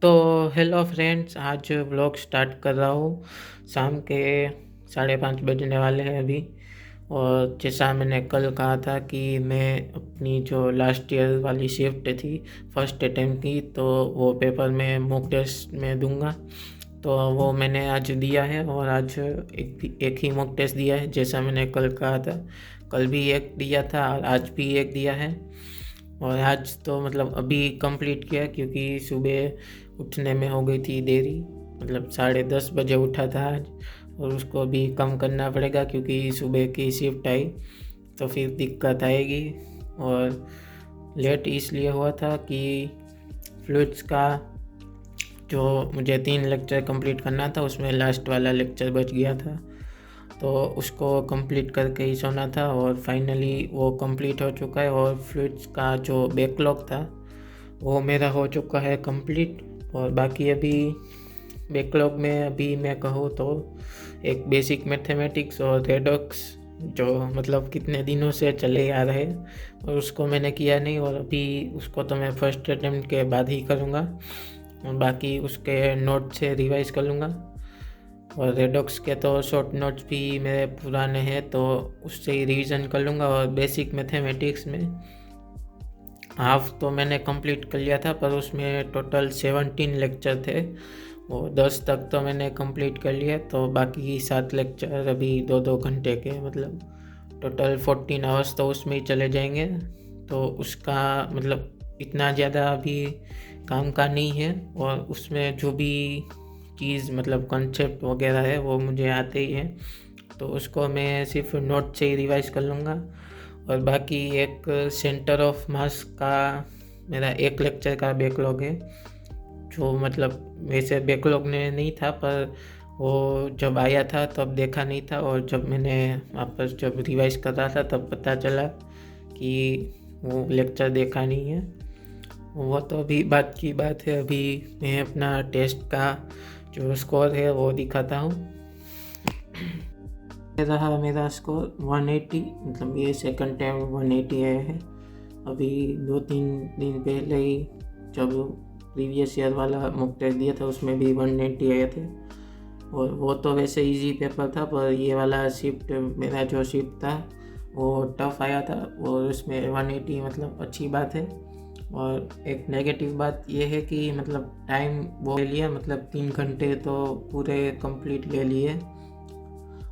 तो hello friends, आज vlog start कर रहा हूँ। शाम के 5:30 बजने वाले हैं अभी। और जैसा मैंने कल कहा था कि मैं अपनी जो लास्ट ईयर वाली शिफ्ट थी फर्स्ट अटेम्प्ट की, तो वो पेपर में मॉक टेस्ट में दूंगा। तो वो मैंने आज दिया है और आज एक ही मॉक टेस्ट दिया है, जैसा मैंने कल कहा था। कल भी एक दिया था और आज भी एक दिया है। और आज तो मतलब अभी कंप्लीट किया, क्योंकि सुबह उठने में हो गई थी देरी। मतलब 10:30 बजे उठा था आज, और उसको भी कम करना पड़ेगा क्योंकि सुबह की शिफ्ट आई तो फिर दिक्कत आएगी। और लेट इसलिए हुआ था कि फ्लूइड्स का जो मुझे 3 लेक्चर कंप्लीट करना था, उसमें लास्ट वाला लेक्चर बच गया था, तो उसको कंप्लीट करके ही सोना था। और फाइनली वो कंप्लीट हो चुका है। और फ्लूइड्स का जो बैकलॉग था वो मेरा हो चुका है कंप्लीट। और बाकी अभी बैकलॉग में अभी मैं कहूँ तो एक बेसिक मैथमेटिक्स और रेडॉक्स, जो मतलब कितने दिनों से चले आ रहे और उसको मैंने किया नहीं, और अभी उसको तो मैं फर्स्ट अटेम्प्ट के बाद ही करूँगा। और बाकी उसके नोट से रिवाइज कर लूँगा। और रेडॉक्स के तो शॉर्ट नोट्स भी मेरे पुराने हैं, तो उससे ही रिवीजन कर लूँगा। और बेसिक मैथमेटिक्स में हाफ तो मैंने कंप्लीट कर लिया था, पर उसमें टोटल 17 लेक्चर थे। वो 10 तक तो मैंने कंप्लीट कर लिया, तो बाकी 7 लेक्चर अभी 2-2 घंटे के, मतलब टोटल 14 आवर्स तो उसमें ही चले जाएंगे। तो उसका मतलब इतना ज़्यादा अभी काम का नहीं है। और उसमें जो भी चीज़ मतलब कॉन्सेप्ट वगैरह है वो मुझे आते ही है, तो उसको मैं सिर्फ नोट से ही रिवाइज कर लूँगा। और बाकी एक सेंटर ऑफ मास का मेरा एक लेक्चर का बैकलॉग है, जो मतलब वैसे बैकलॉग में नहीं था, पर वो जब आया था तब देखा नहीं था, और जब मैंने वापस जब रिवाइज कर रहा था तब पता चला कि वो लेक्चर देखा नहीं है। वो तो अभी बात की बात है। अभी मैं अपना टेस्ट का जो स्कोर है वो दिखाता हूँ। रहा मेरा स्कोर 180, मतलब ये सेकंड टाइम 180 आया है। अभी 2-3 दिन पहले ही जब प्रीवियस ईयर वाला मॉक टेस्ट दिया था उसमें भी 190 आए थे। और वो तो वैसे इजी पेपर था, पर ये वाला शिफ्ट मेरा जो शिफ्ट था वो टफ आया था, और उसमें 180 मतलब अच्छी बात है। और एक नेगेटिव बात ये है कि मतलब टाइम वो ले लिया, मतलब 3 घंटे तो पूरे कंप्लीट ले लिए।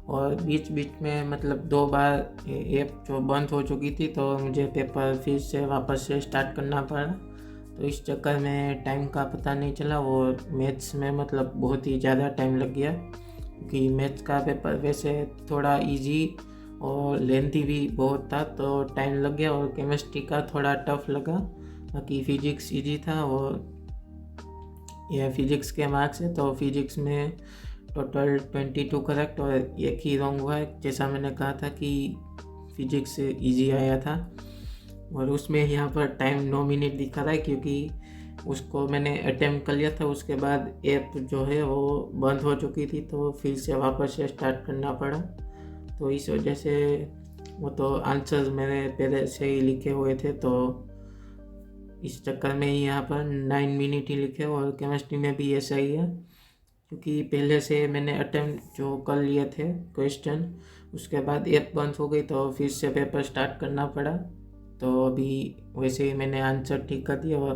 और बीच बीच में मतलब 2 बार ऐप जो बंद हो चुकी थी, तो मुझे पेपर फिर से वापस से स्टार्ट करना पड़ा। तो इस चक्कर में टाइम का पता नहीं चला। और मैथ्स में मतलब बहुत ही ज़्यादा टाइम लग गया, क्योंकि मैथ्स का पेपर वैसे थोड़ा इजी और लेंथी भी बहुत था, तो टाइम लग गया। और केमिस्ट्री का थोड़ा टफ लगा, बाकी फिजिक्स इजी था। और यह फिजिक्स के मार्क्स है, तो फिजिक्स में टोटल 22 करेक्ट और एक ही रॉन्ग हुआ है, जैसा मैंने कहा था कि फिजिक्स इजी आया था। और उसमें यहाँ पर टाइम 9 मिनट दिखा रहा है, क्योंकि उसको मैंने अटेम्प्ट कर लिया था, उसके बाद ऐप जो है वो बंद हो चुकी थी, तो फिर से वापस से स्टार्ट करना पड़ा। तो इस वजह से वो तो आंसर्स मेरे पहले से ही लिखे हुए थे, तो इस चक्कर में ही यहाँ पर 9 मिनट ही लिखे। और केमिस्ट्री में भी ऐसा ही है, क्योंकि पहले से मैंने अटेम्प्ट जो कर लिए थे क्वेश्चन, उसके बाद ऐप बंद हो गई, तो फिर से पेपर स्टार्ट करना पड़ा। तो अभी वैसे ही मैंने आंसर ठीक कर दिया। और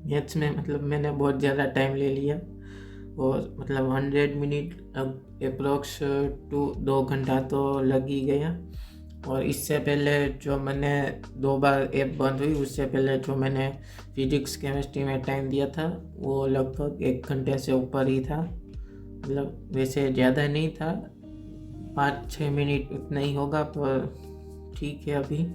मैथ्स में मतलब मैंने बहुत ज़्यादा टाइम ले लिया, और मतलब 100 मिनट अब अप्रोक्स 2 घंटा तो लग ही गया। और इससे पहले जो मैंने 2 बार ऐप बंद हुई, उससे पहले जो मैंने फिजिक्स केमिस्ट्री में टाइम दिया था वो लगभग 1 घंटे से ऊपर ही था। मतलब वैसे ज़्यादा नहीं था, 5-6 मिनट उतना ही होगा, पर ठीक है अभी।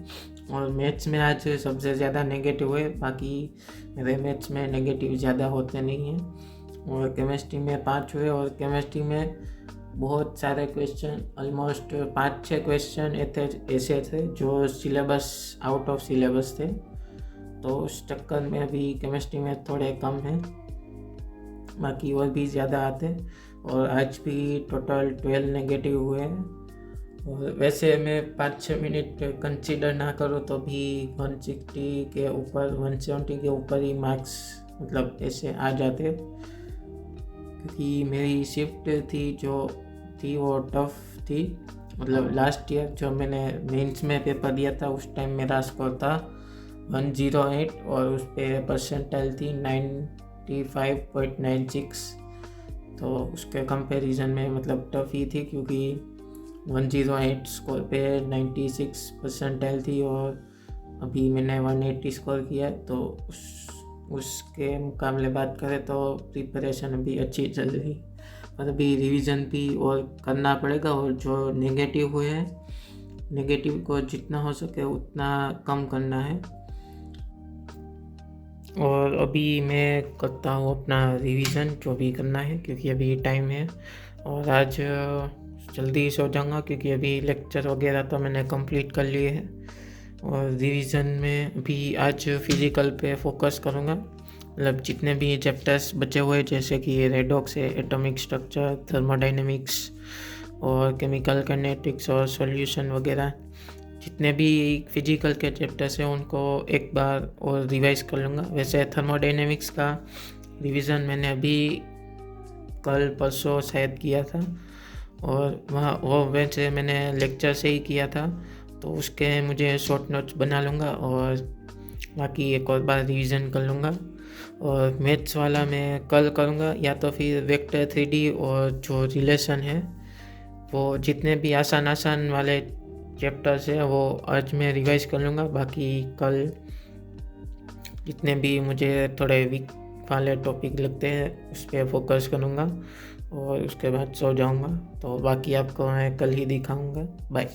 और मैथ्स में आज सबसे ज़्यादा नेगेटिव हुए, बाकी मेरे मैथ्स में नेगेटिव ज़्यादा होते नहीं हैं। और केमिस्ट्री में 5 हुए, और केमिस्ट्री में बहुत सारे क्वेश्चन, ऑलमोस्ट 5-6 क्वेश्चन ऐसे थे जो सिलेबस आउट ऑफ सिलेबस थे, तो उस चक्कर में अभी केमिस्ट्री में थोड़े कम हैं, बाकी और भी ज़्यादा आते। और आज भी टोटल 12 नेगेटिव हुए हैं। और वैसे मैं 5-6 मिनट कंसीडर ना करूँ तो भी 160 के ऊपर, 170 के ऊपर ही मार्क्स मतलब ऐसे आ जाते, क्योंकि मेरी शिफ्ट थी जो थी वो टफ थी। मतलब लास्ट ईयर जो मैंने मेंस में पेपर दिया था उस टाइम मेरा स्कोर था 108 और उस पर परसेंटाइल थी 95.96। तो उसके कंपैरिजन में मतलब टफ ही थी, क्योंकि 108 स्कोर पे 96 परसेंटाइल थी और अभी मैंने 180 स्कोर किया है। तो उसके मुकाबले बात करें तो प्रिपरेशन अभी अच्छी चल रही, पर अभी रिवीजन भी और करना पड़ेगा, और जो नेगेटिव हुए हैं नेगेटिव को जितना हो सके उतना कम करना है। और अभी मैं करता हूँ अपना रिवीजन जो भी करना है, क्योंकि अभी टाइम है। और आज जल्दी सो जाऊँगा, क्योंकि अभी लेक्चर वगैरह तो मैंने कंप्लीट कर लिए हैं। और रिवीजन में अभी आज फिज़िकल पे फोकस करूँगा, मतलब जितने भी चैप्टर्स बचे हुए जैसे कि रेडॉक्स है, एटॉमिक स्ट्रक्चर, थर्मोडाइनमिक्स और केमिकल काइनेटिक्स और सॉल्यूशन वगैरह, जितने भी फिजिकल के चैप्टर्स हैं उनको एक बार और रिवाइज कर लूँगा। वैसे थर्मोडाइनमिक्स का रिवीजन मैंने अभी कल परसों शायद किया था, और वो वैसे मैंने लेक्चर से ही किया था, तो उसके मुझे शॉर्ट नोट्स बना लूँगा और बाकी एक और बार रिवीजन कर लूँगा। और मैथ्स वाला मैं कल करूँगा, या तो फिर वेक्टर 3D और जो रिलेशन है वो जितने भी आसान वाले चैप्टर्स है वो आज मैं रिवाइज कर लूँगा। बाकी कल जितने भी मुझे थोड़े वीक वाले टॉपिक लगते हैं उस पर फोकस करूँगा और उसके बाद सो जाऊँगा। तो बाकी आपको मैं कल ही दिखाऊँगा। बाय।